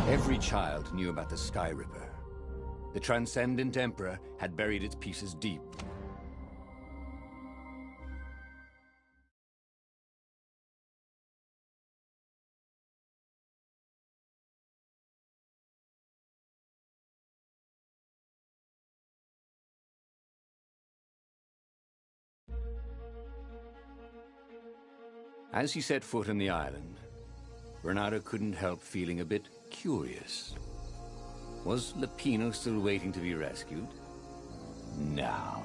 Every child knew about the Sky Ripper. The Transcendent Emperor had buried its pieces deep. As he set foot on the island, Bernardo couldn't help feeling a bit curious. Was Lupino still waiting to be rescued? No.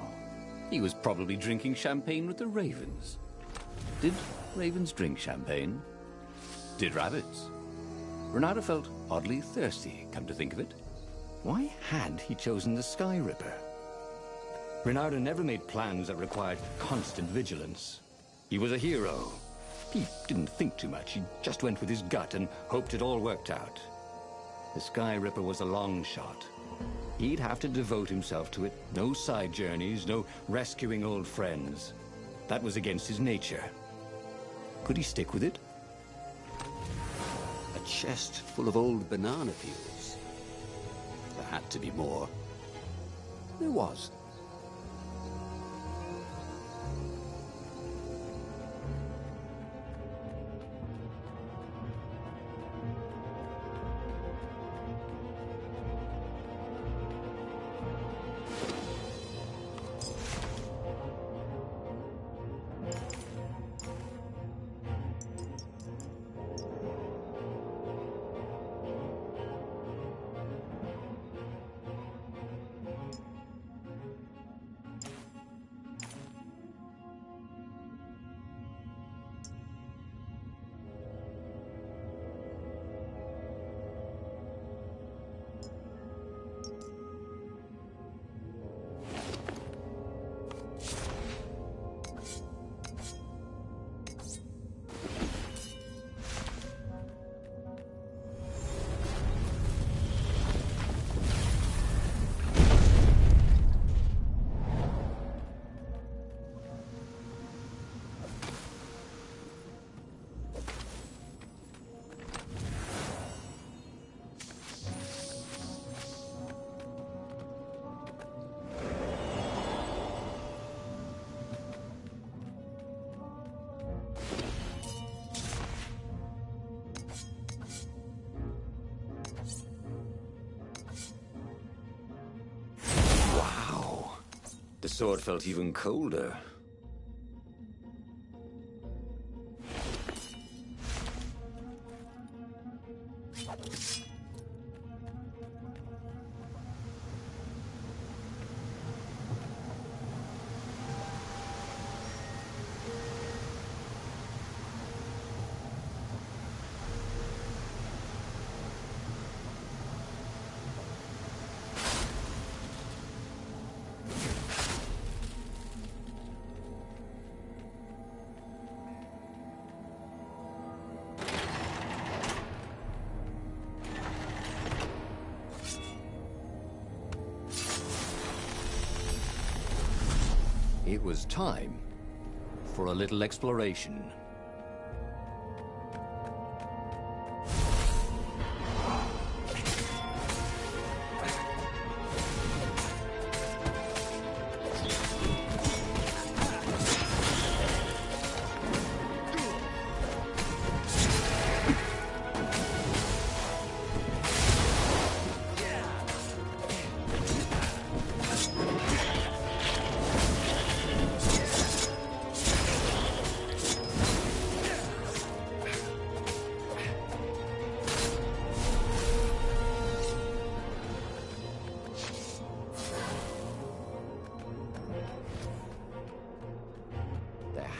He was probably drinking champagne with the ravens. Did ravens drink champagne? Did rabbits? Bernardo felt oddly thirsty, come to think of it. Why had he chosen the Sky Ripper? Bernardo never made plans that required constant vigilance. He was a hero. He didn't think too much. He just went with his gut and hoped it all worked out. The Sky Ripper was a long shot. He'd have to devote himself to it. No side journeys, no rescuing old friends. That was against his nature. Could he stick with it? A chest full of old banana peels. There had to be more. There was. The sword felt even colder. It was time for a little exploration.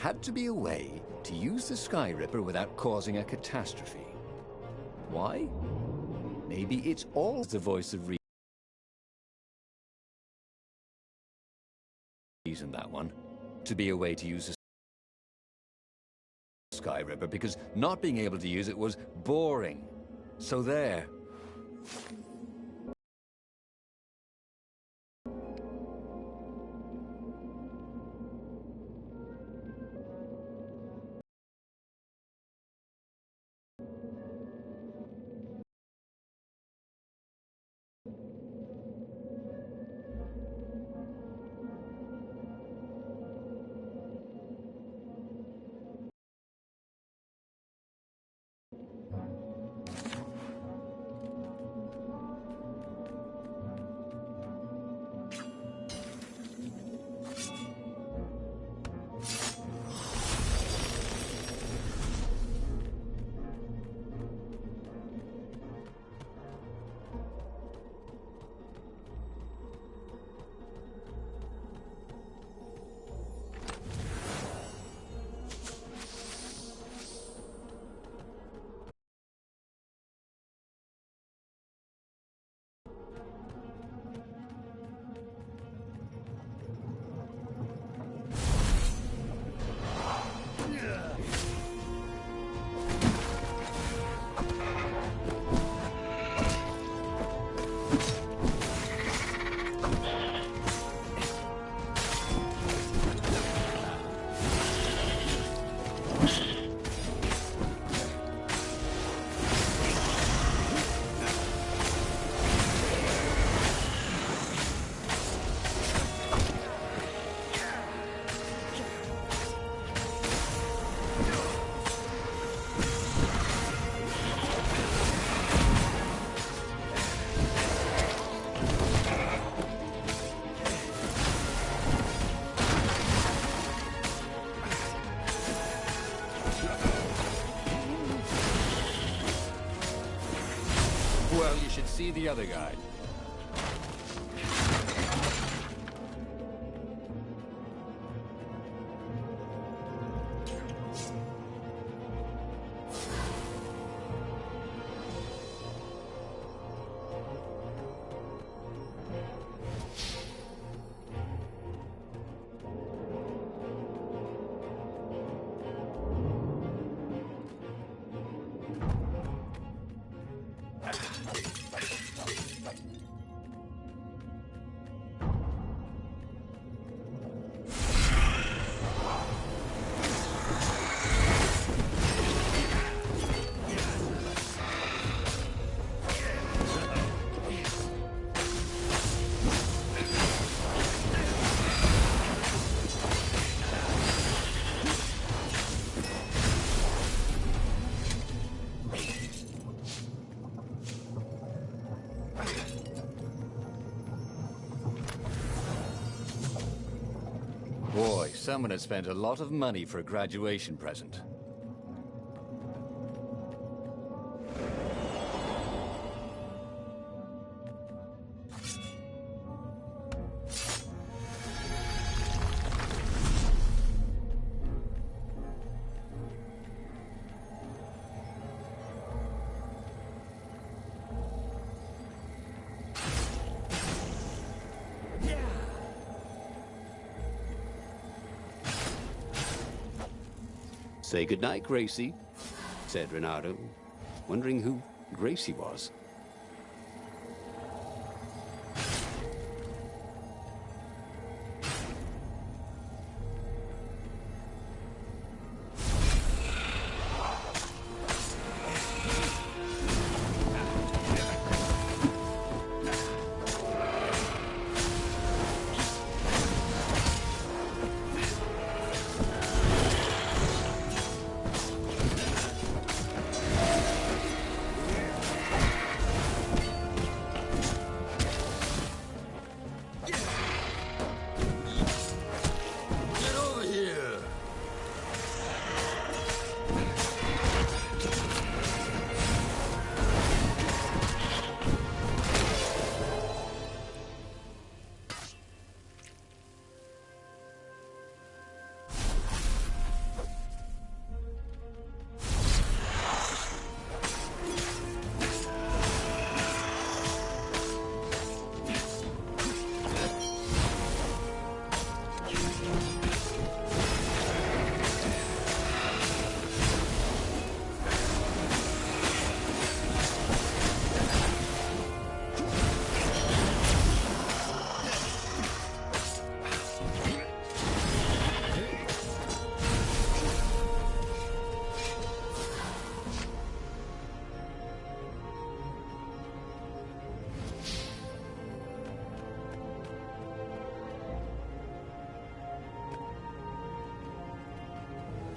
Had to be a way to use the Sky Ripper without causing a catastrophe. Why? Maybe it's all the voice of reason, that one. To be a way to use the Sky Ripper, because not being able to use it was boring. So there. Well, you should see the other guy. Boy, someone has spent a lot of money for a graduation present. Say goodnight, Gracie, said Renato, wondering who Gracie was.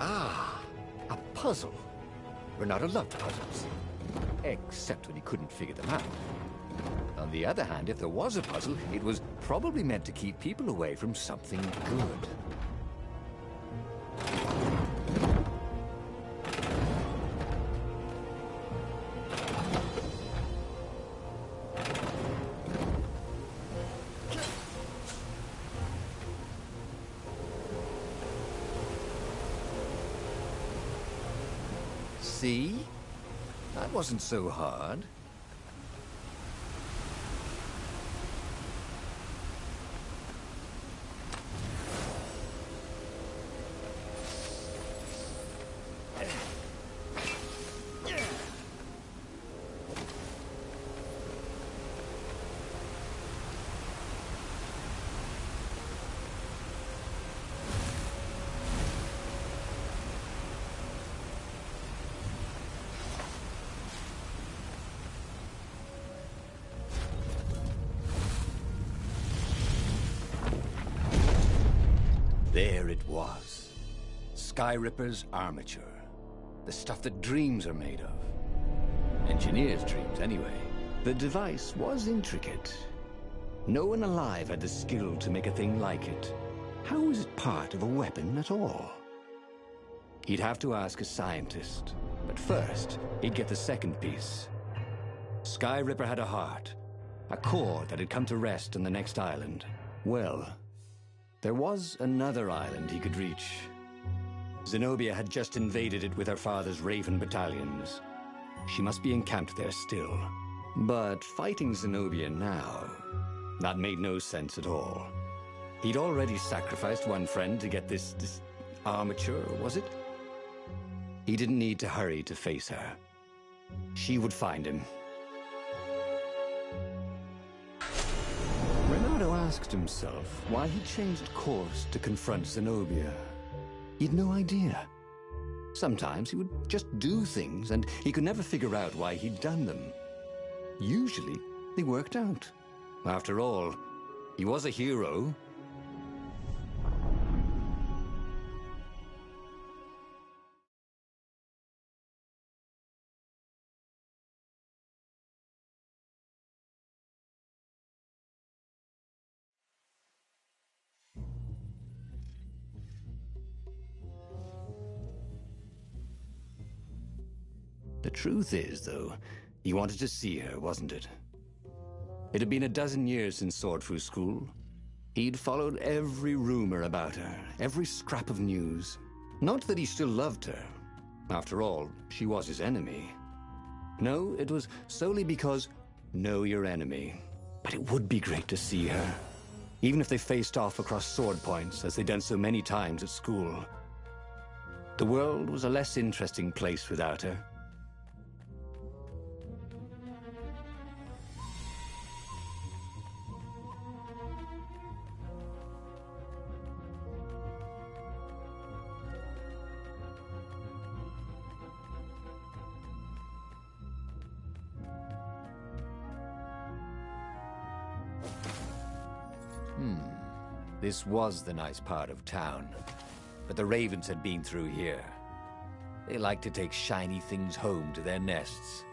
Ah, a puzzle. Renato loved puzzles. Except when he couldn't figure them out. On the other hand, if there was a puzzle, it was probably meant to keep people away from something good. See? That wasn't so hard. There it was. Skyripper's armature. The stuff that dreams are made of. Engineers' dreams, anyway. The device was intricate. No one alive had the skill to make a thing like it. How was it part of a weapon at all? He'd have to ask a scientist. But first, he'd get the second piece. Sky Ripper had a heart, a core that had come to rest on the next island. Well, there was another island he could reach. Zenobia had just invaded it with her father's Raven battalions. She must be encamped there still. But fighting Zenobia now, that made no sense at all. He'd already sacrificed one friend to get this armature, was it? He didn't need to hurry to face her. She would find him. Renato asked himself why he changed course to confront Zenobia. He had no idea. Sometimes he would just do things, and he could never figure out why he'd done them. Usually, they worked out. After all, he was a hero. The truth is, though, he wanted to see her, wasn't it? It had been a dozen years since Swordfu School. He'd followed every rumor about her, every scrap of news. Not that he still loved her. After all, she was his enemy. No, it was solely because, know your enemy. But it would be great to see her. Even if they faced off across sword points, as they'd done so many times at school. The world was a less interesting place without her. This was the nice part of town, but the ravens had been through here. They like to take shiny things home to their nests.